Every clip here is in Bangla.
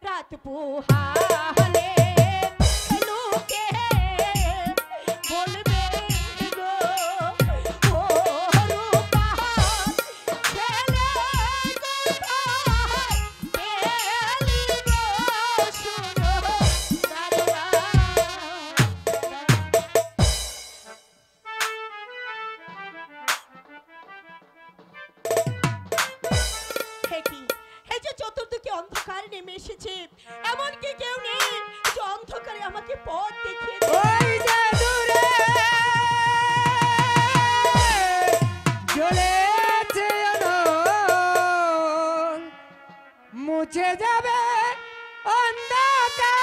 রাত পোহালে লোকে বলবে গো ও রূপা ছেলে কোথায় গেলি গো শুনো দারোয়া চতুর্দিকে অন্ধকার নেমে এসেছে, এমনকি কেউ নেই যে অন্ধকারে আমাকে পথ দেখিয়ে ওই যে দূরে জ্বলেছে আলোর, মুছে যাবে অন্ধকার।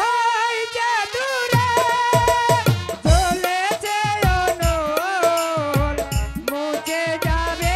ওই যে দূরে জ্বলেছে আলোর, মুছে যাবে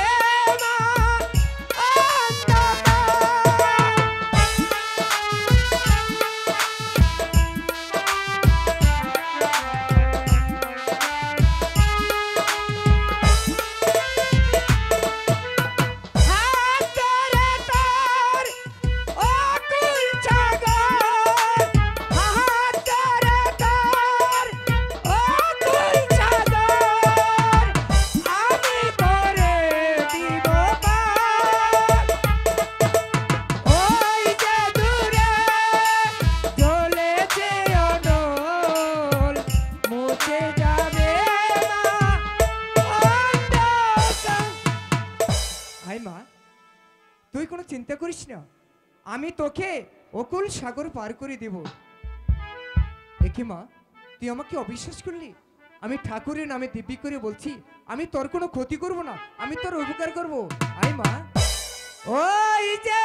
তুই কোনো চিন্তা করিস না, আমি তোকে অকুল সাগর পার করে দেব। একে মা, তুই আমাকে অবিশ্বাস করলি? আমি ঠাকুরের নামে দিব্যি করে বলছি, আমি তোর কোনো ক্ষতি করব না, আমি তোর উপকার করব। আয় মা। ওই যে